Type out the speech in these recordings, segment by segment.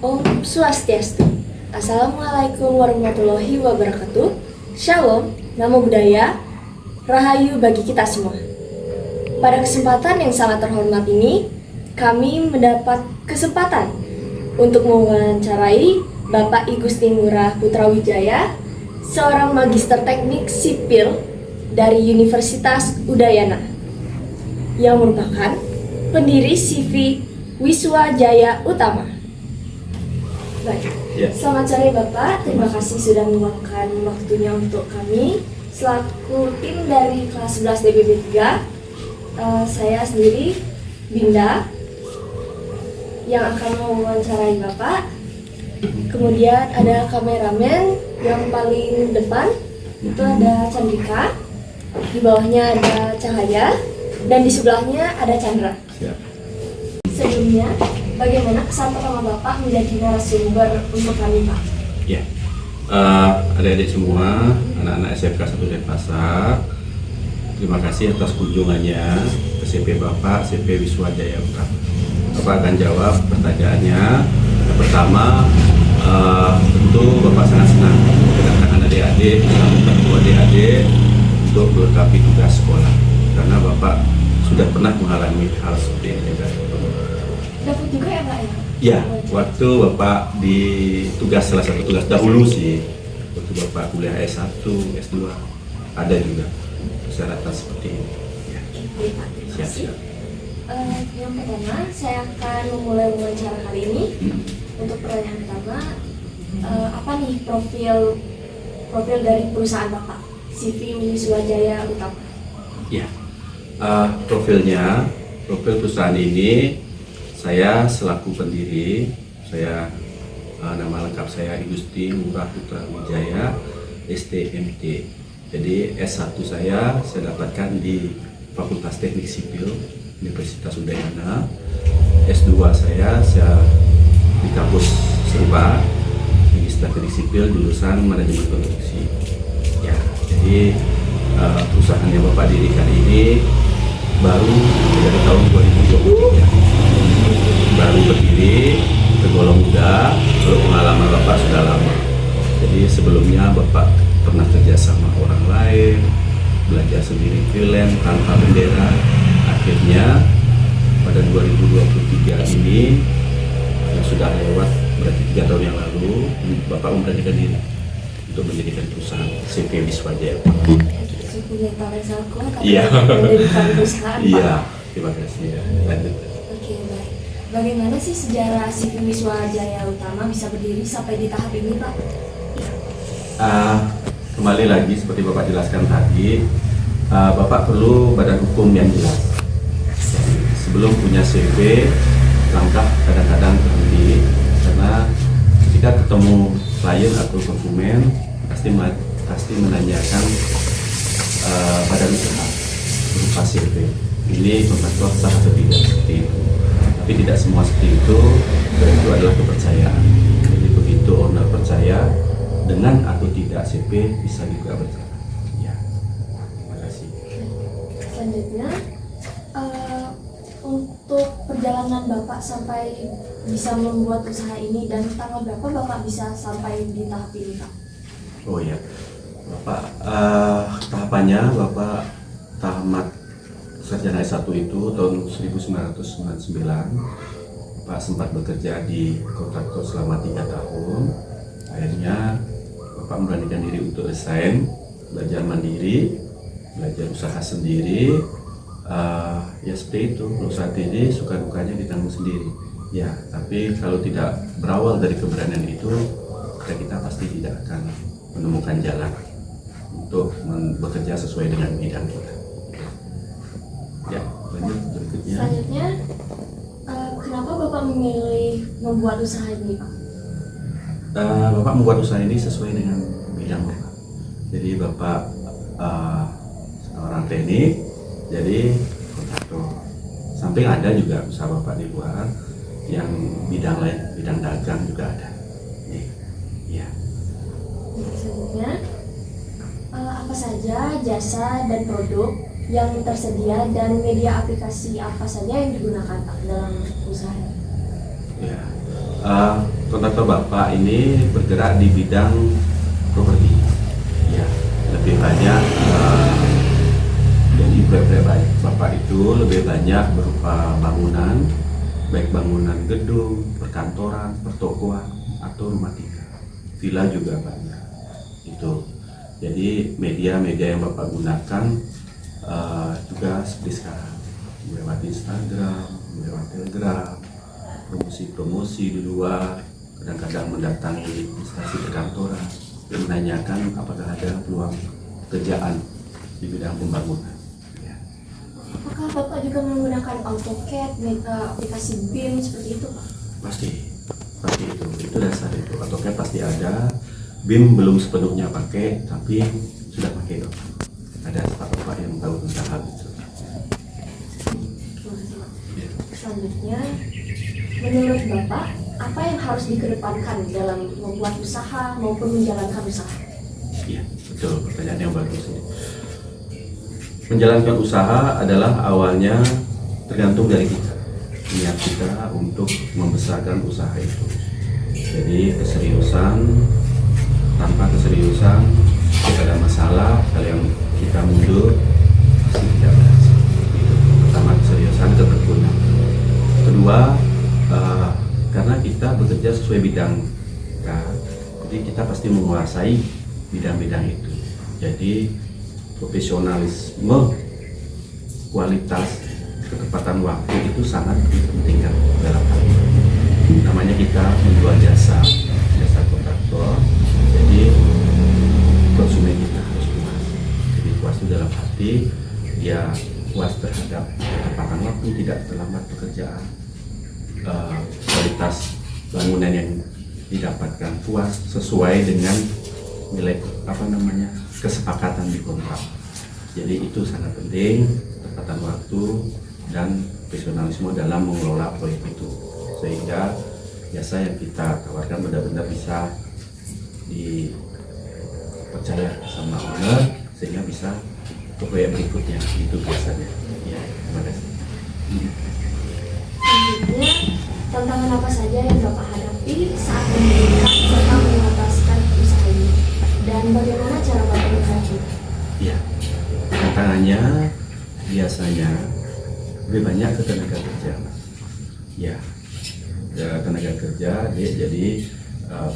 Om Swastiastu. Assalamualaikum warahmatullahi wabarakatuh. Shalom, namo buddhaya, rahayu bagi kita semua. Pada kesempatan yang sangat terhormat ini, kami mendapat kesempatan untuk mewawancarai Bapak I Gusti Ngurah Putra Wijaya, seorang magister teknik sipil dari Universitas Udayana, yang merupakan pendiri CV Wiswa Jaya Utama. Baik, selamat sore Bapak, terima kasih sudah meluangkan waktunya untuk kami. Selaku tim dari kelas 11 DBB 3, saya sendiri, Binda, yang akan mewawancarai Bapak. Kemudian ada kameramen yang paling depan, itu ada Chandrika, di bawahnya ada Cahaya, dan di sebelahnya ada Chandra. Sebelumnya, bagaimana kesan pertama Bapak menjadi narasumber untuk kami, Pak? Ya, adik-adik semua, anak-anak SMK 1 Denpasar, terima kasih atas kunjungannya ke CP Bapak, CP Wiswa Jaya Utama. Bapak akan jawab pertanyaannya. Yang pertama, tentu Bapak sangat senang kedatangan adik-adik, membantu adik-adik untuk melengkapi tugas sekolah, karena Bapak sudah pernah mengalami hal seperti ini juga. Dapat juga ya Pak ya? Ya, waktu Bapak di salah satu tugas dahulu sih, waktu Bapak kuliah S1, S2, ada juga persyaratan seperti ini. Ya. Oke Pak, terima kasih. Siap. Yang pertama, saya akan memulai wawancara kali ini. Untuk pertanyaan pertama, apa nih profil dari perusahaan Bapak, CV Wiswa Jaya Utama? Ya, profil perusahaan ini, saya selaku pendiri, nama lengkap saya I Gusti Ngurah Putra Wijaya, STMT. Jadi S1 saya dapatkan di Fakultas Teknik Sipil Universitas Udayana. S2 saya di kampus serupa, Magister Teknik Sipil jurusan Manajemen Konstruksi. Ya, jadi perusahaan yang Bapak dirikan ini baru dari tahun 2023. Baru berdiri, tergolong muda, kalau pengalaman Bapak sudah lama. Jadi sebelumnya Bapak pernah kerja sama orang lain, belajar sendiri freelance tanpa bendera. Akhirnya pada 2023 ini, yang sudah lewat berarti 3 tahun yang lalu, Bapak memberanikan diri untuk mendirikan perusahaan CV Wiswa Jaya. Saya punya talent sangat kuat, tapi Iya. mendirikan perusahaan Pak. Iya, terima kasih ya. Lanjut. Oke, baik. Bagaimana sih sejarah CV Wiswa Jaya Utama bisa berdiri sampai di tahap ini, Pak? Kembali lagi seperti Bapak jelaskan tadi, Bapak perlu badan hukum yang jelas. Jadi, sebelum punya CV, langkah kadang-kadang berhenti, karena ketika ketemu klien atau konsumen pasti menanyakan badan usaha berupa CV. Ini kontraktor sah atau tidak, seperti itu. Tapi tidak semua seperti itu, dan itu adalah kepercayaan. Jadi begitu owner percaya, dengan atau tidak CV bisa juga berjalan. Ya, terima kasih. Selanjutnya, untuk perjalanan Bapak sampai bisa membuat usaha ini, dan tanggal berapa Bapak bisa sampai di tahap ini, Pak? Oh ya, Bapak, tahapannya Bapak tamat sarjana S1 itu tahun 1999. Bapak sempat bekerja di kontraktor selama 3 tahun. Akhirnya Bapak memberanikan diri untuk resign, belajar mandiri, belajar usaha sendiri. Ya seperti itu, usaha ini suka dukanya ditanggung sendiri. Ya, tapi kalau tidak berawal dari keberanian itu, kita pasti tidak akan menemukan jalan untuk bekerja sesuai dengan bidang kita. Ya, lanjut berikutnya. Selanjutnya, kenapa Bapak memilih membuat usaha ini, Pak? Bapak membuat usaha ini sesuai dengan bidang Bapak. Jadi Bapak seorang teknik, jadi kontraktor. Samping ada juga usaha Bapak di luar yang bidang lain, bidang dagang juga ada. Iya. Selanjutnya, apa saja jasa dan produk yang tersedia dan media aplikasi apa saja yang digunakan Pak dalam usaha? Ya, kontraktor Bapak ini bergerak di bidang properti. Ya, lebih banyak jadi proyek Bapak itu lebih banyak berupa bangunan, baik bangunan gedung, perkantoran, pertokoan, atau rumah tinggal. Villa juga banyak. Itu. Jadi media-media yang Bapak gunakan juga seperti sekarang, lewat Instagram, lewat Telegram, promosi-promosi di luar, kadang-kadang mendatangi instansi perkantoran dan menanyakan apakah ada peluang pekerjaan di bidang pembangunan. Ya. Apakah Bapak juga menggunakan AutoCAD, aplikasi BIM seperti itu, Pak? Pasti itu dasar itu. AutoCAD pasti ada, BIM belum sepenuhnya pakai, tapi sudah pakai dong. Ada Bapak yang tahu tentang hal itu. Ya. Selanjutnya, menurut Bapak, apa yang harus dikedepankan dalam membuat usaha maupun menjalankan usaha? Iya, betul, pertanyaan yang bagus ini. Menjalankan usaha adalah awalnya tergantung dari kita, niat kita untuk membesarkan usaha itu. Jadi keseriusan, tanpa keseriusan jika ada masalah, hal yang kita mundur pasti tidak berhasil. Itu pertama, keseriusan, ketekun. Kedua, karena kita bekerja sesuai bidang kita, jadi kita pasti menguasai bidang-bidang itu. Jadi profesionalisme, kualitas, ketepatan waktu itu sangat dipentingkan dalam hal ini. Namanya kita menjual jasa kontraktor, jadi konsumen kita harus puas. Jadi puas itu dalam arti dia puas terhadap ketepatan waktu, tidak terlambat pekerjaan, kualitas bangunan yang didapatkan puas sesuai dengan nilai kesepakatan di kontrak. Jadi itu sangat penting, ketepatan waktu dan profesionalisme dalam mengelola proyek itu, sehingga jasa yang kita tawarkan benar-benar bisa dipercaya sama owner, sehingga bisa ke proyek berikutnya. Itu biasanya. Ya, terima kasih. Selanjutnya, tantangan apa saja yang Bapak hadapi saat mendirikan serta mengataskan usaha ini? Dan bagaimana cara Bapak menghadapi? Ya, tantangannya biasanya lebih banyak ke tenaga kerja. Ya, tenaga kerja, jadi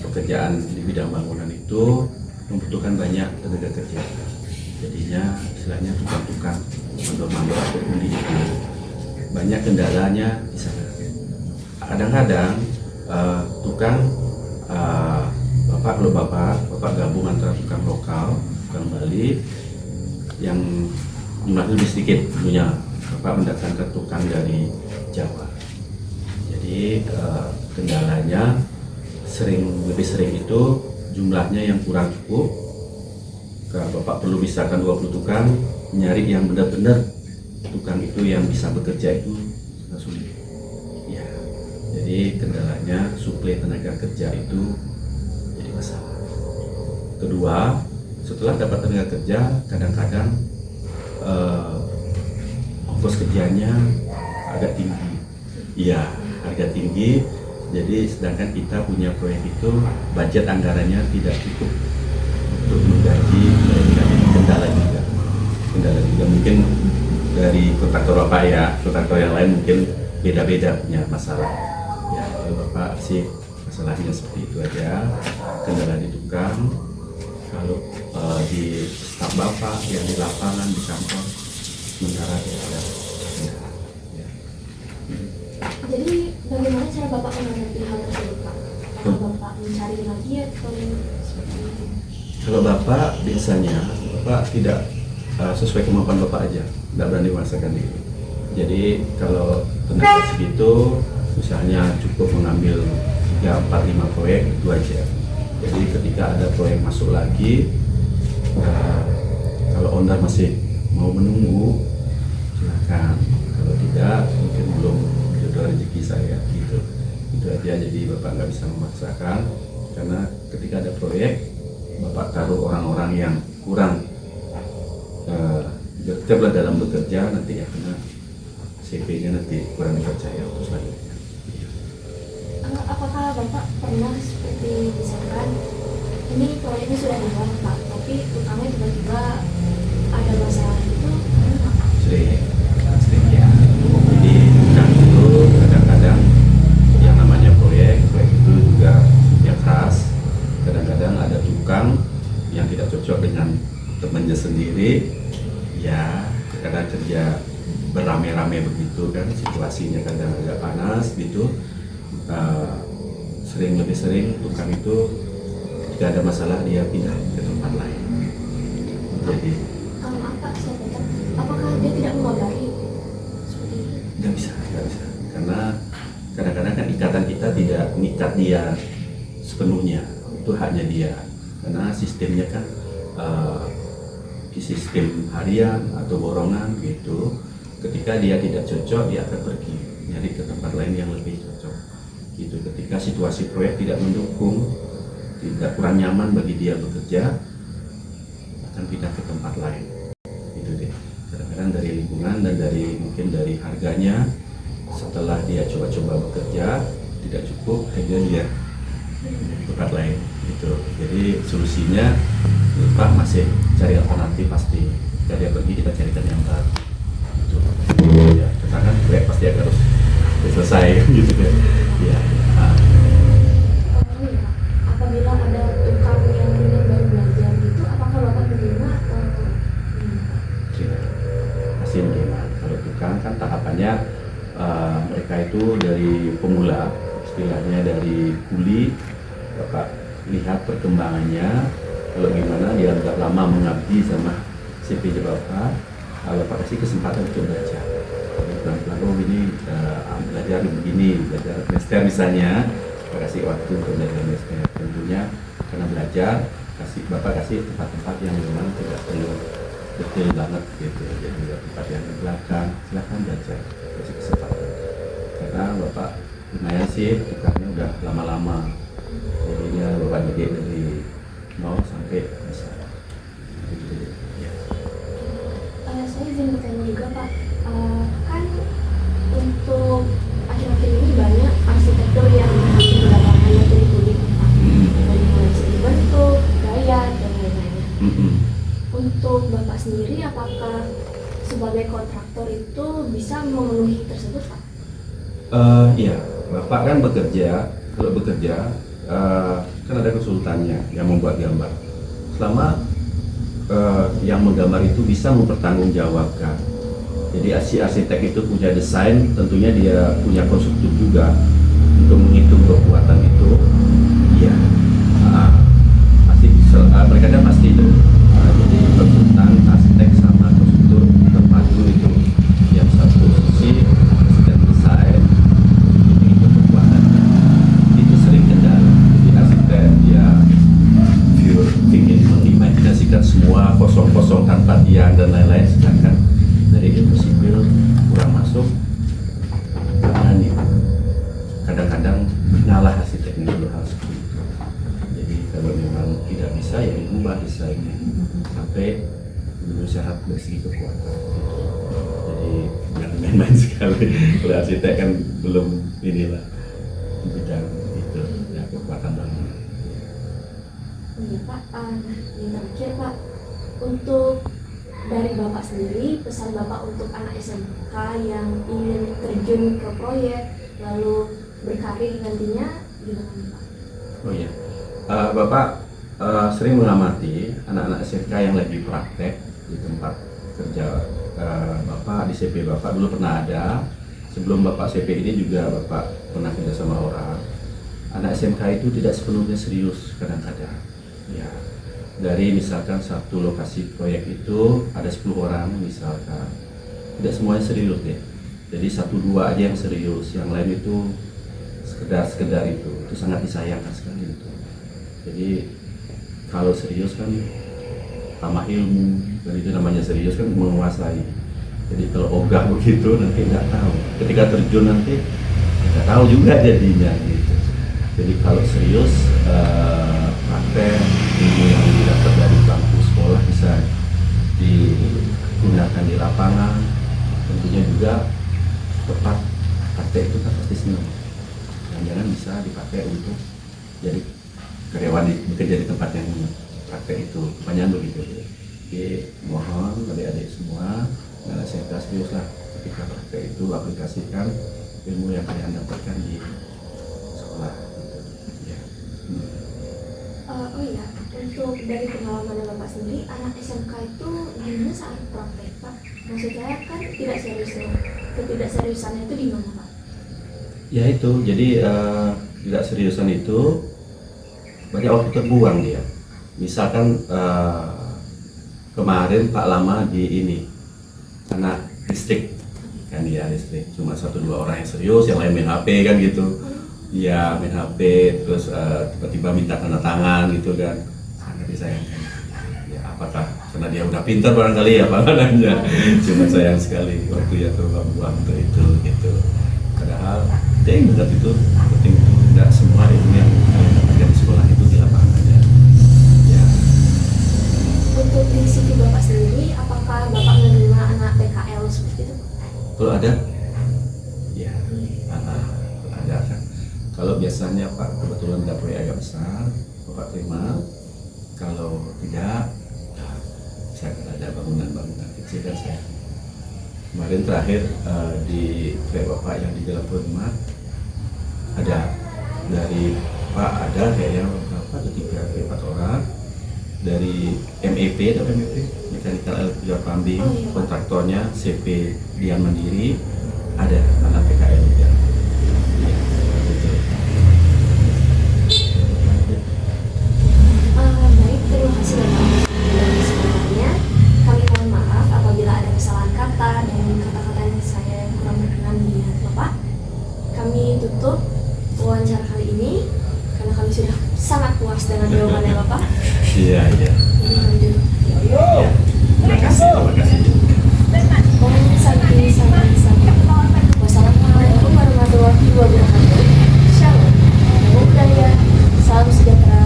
pekerjaan di bidang bangunan itu membutuhkan banyak tenaga kerja. Jadinya istilahnya tukang-tukang, mandor-mandor atau uli itu banyak kendalanya di sana. Kadang-kadang tukang Bapak gabung antara tukang lokal, tukang Bali yang jumlahnya lebih sedikit tentunya. Bapak mendatangkan tukang dari Jawa. Jadi kendalanya lebih sering itu jumlahnya yang kurang cukup. Bapak perlu misalkan 20 tukang, nyari yang benar-benar tukang itu yang bisa bekerja itu sangat sulit. Ya, jadi kendalanya suplai tenaga kerja itu jadi masalah. Kedua, setelah dapat tenaga kerja, kadang-kadang ongkos kerjanya agak tinggi. Iya, harga tinggi. Jadi sedangkan kita punya proyek itu budget anggarannya tidak cukup untuk menggaji mereka. Kendala juga mungkin dari kontraktor Bapak ya, kontraktor yang lain mungkin beda-beda punya masalah. Ya, kalau Bapak sih masalahnya seperti itu aja, kendala di tukang. Kalau di staf Bapak yang di lapangan di kantor sementara tidak ada kendala. Ya. Jadi bagaimana cara Bapak menghadapi hal tersebut, Pak? Apakah Bapak mencari lagi atau seperti itu? Kalau Bapak biasanya Bapak tidak sesuai kemampuan Bapak aja, tidak berani memaksakan diri. Jadi kalau tenaga segitu, misalnya cukup mengambil 3, 4, 5 proyek itu aja. Jadi ketika ada proyek masuk lagi, kalau owner masih mau menunggu, silakan. Kalau tidak, mungkin belum jodoh rezeki saya gitu. Itu aja. Jadi Bapak nggak bisa memaksakan, karena ketika ada proyek, Bapak taruh orang-orang yang kurang gercep dalam bekerja, nanti ya kena CV-nya nanti kurang dipercaya untuk selanjutnya. apakah Bapak pernah seperti misalkan ini proyeknya sudah dibuat Pak, tapi utangnya tiba-tiba ada masalah itu? Sering, sering ya. Jadi utang itu kadang-kadang yang namanya proyek itu juga yang keras. Kadang-kadang ada tukang yang tidak cocok dengan temannya sendiri, ya kadang kerja beramai-ramai begitu kan, situasinya kadang agak panas gitu. Lebih sering tukang itu jika ada masalah dia pindah ke tempat lain. Jadi Apa saya tetap, apakah dia tidak mengabari seperti itu? nggak bisa, karena kadang-kadang kan ikatan kita tidak mengikat dia sepenuhnya, itu haknya dia, karena sistemnya kan di sistem harian atau borongan gitu. Ketika dia tidak cocok, dia akan pergi nyari ke tempat lain yang lebih cocok gitu. Ketika situasi proyek tidak mendukung, tidak kurang nyaman bagi dia bekerja, akan pindah ke tempat lain itu deh. Kadang-kadang dari lingkungan dan mungkin dari harganya, setelah dia coba-coba bekerja tidak cukup, akhirnya dia tempat lain gitu. Jadi solusinya Pak masih cari alternatif, pasti jika dia pergi kita carikan yang baru gitu. Ya, karena kan proyek pasti harus selesai gitu kan ya. Apabila ada tukang yang mungkin baru belajar gitu, apakah Bapak menerima atau Masih menerima. Kalau tukang kan tahapannya mereka itu dari pemula, istilahnya dari kuli. Bapak lihat perkembangannya, kalau gimana dia agak lama mengabdi sama CPJ Bapak, Bapak kasih kesempatan untuk belajar. Pelan-pelan, oh ini belajar begini, belajar master misalnya, Bapak kasih waktu untuk belajar master. Tentunya karena belajar, Bapak kasih tempat-tempat yang memang tidak perlu detail banget gitu. Jadi tempat yang di belakang, silahkan belajar, kasih kesempatan. Karena Bapak lumayan sih, tukangnya udah lama-lama. Jadinya Bapak didik dari 0 sampai bisa. Ya. Saya izin bertanya juga Pak, kan untuk akhir-akhir ini banyak arsitektur yang menggunakan materi kulit Pak, dari mulai segi bentuk, gaya, dan lain-lainnya. Untuk Bapak sendiri, apakah sebagai kontraktor itu bisa memenuhi tersebut Pak? Iya, Bapak kan bekerja, kalau bekerja kan ada konsultannya yang membuat gambar. Selama yang menggambar itu bisa mempertanggungjawabkan. Jadi si arsitek itu punya desain, tentunya dia punya konstruktif juga untuk menghitung kekuatan itu. Iya, pasti mereka kan pasti itu. Jadi konsultan, arsitek sama konstruktor terpadu itu yang satu sisi asisten desain, itu kekuatannya. Itu sering kendala. Jadi arsitek dia ingin mengimajinasikan semua kosong-kosong tanpa tiang dan lain-lain, sedangkan dari ilmu sipil kurang masuk. Jangan itu kadang-kadang ngalah arsiteknya dulu hal seperti itu. Jadi kalau memang tidak bisa ya diubah desainnya sampai memenuhi syarat dari segi kekuatan. Jadi jangan main-main sekali. Kalau arsitek kan belum inilah di bidang itu ya, kekuatan bangunan. Iya Pak, yang terakhir Pak, untuk dari Bapak sendiri, pesan Bapak untuk anak SMK yang ingin terjun ke proyek lalu berkarir nantinya gimana Pak? Oh iya, Bapak sering mengamati anak-anak SMK yang lagi praktek di tempat kerja Bapak, di CP Bapak dulu pernah ada. Sebelum Bapak CP ini juga Bapak pernah kerja sama orang. Anak SMK itu tidak sepenuhnya serius kadang-kadang. Ya, dari misalkan satu lokasi proyek itu ada 10 orang misalkan, tidak semuanya serius deh. Jadi 1-2 aja yang serius, yang lain itu sekedar itu sangat disayangkan sekali itu. Jadi kalau serius kan tambah ilmu, dan itu namanya serius kan menguasai. Jadi kalau ogah begitu nanti nggak tahu, ketika terjun nanti nggak tahu juga jadinya gitu. Jadi kalau serius praktek ilmu yang didapat dari bangku sekolah bisa digunakan di lapangan, tentunya juga tepat praktek itu kan pasti senang. jangan-jangan bisa dipakai untuk jadi karyawan bekerja di tempat yang praktek itu, kebanyakan begitu. Jadi mohon adik-adik semua, nasihat serius lah ketika praktek itu aplikasikan ilmu yang kalian dapatkan di sekolah gitu. Ya. Oh iya, untuk dari pengalaman Bapak sendiri, anak SMK itu gimana saat praktek, Pak? Maksudnya kan ketidakseriusannya itu di mana, Pak? Ya itu, jadi tidak seriusan itu banyak waktu terbuang dia. Misalkan kemarin Pak Lama di ini anak listrik kan, dia listrik cuma 1-2 orang yang serius, yang lain main HP kan gitu. Ya main HP terus tiba-tiba minta tanda tangan gitu kan, sangat disayangkan. Ya apakah karena dia udah pintar barangkali ya Pak Mananya, cuma sayang sekali waktu ya terbuang untuk itu gitu. Padahal penting banget itu, penting itu tidak semua ilmu yang kalian dapatkan di sekolah itu di lapangan aja. Ya. Untuk di CV Bapak sendiri, apakah Bapak menerima anak PKL seperti itu? Kalau ada, ya ada kan. Kalau biasanya Pak kebetulan ada proyek agak besar, Bapak terima. Kalau tidak, saya akan ada bangunan-bangunan kecil kan saya. Kemarin terakhir di proyek Bapak yang di dalam rumah ada dari Pak ada kayaknya berapa, 3-4 orang dari MEP atau MEP Mechanical Electrical Plumbing, kontraktornya CP Dian Mandiri, ada anak PKL ya. Baik, terima kasih Bapak. Dan sebenarnya kami mohon maaf apabila ada kesalahan kata dan kata-kata yang saya yang kurang berkenan di hati Bapak. Kami tutup wawancara kali ini karena kami sudah sangat puas dengan jawabannya Bapak. Iya. Jadi kami tutup. Ya. Terima kasih. Om Santi Santi. Wassalamualaikum warahmatullahi wabarakatuh. Shalom. Namo Buddhaya. Salam sejahtera.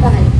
Rahayu.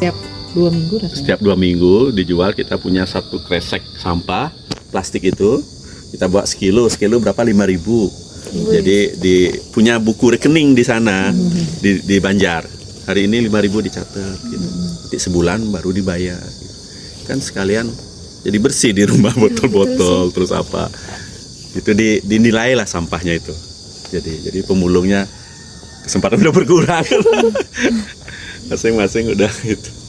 Setiap 2 minggu rasanya. Setiap 2 minggu dijual, kita punya satu kresek sampah plastik itu, kita bawa sekilo berapa, 5.000. Jadi punya buku rekening di sana, di Banjar. Hari ini 5.000 dicatat gitu. Nanti sebulan baru dibayar gitu. Kan sekalian jadi bersih di rumah, botol-botol terus apa itu dinilai lah sampahnya itu. Jadi pemulungnya kesempatan udah berkurang. Masing-masing udah gitu.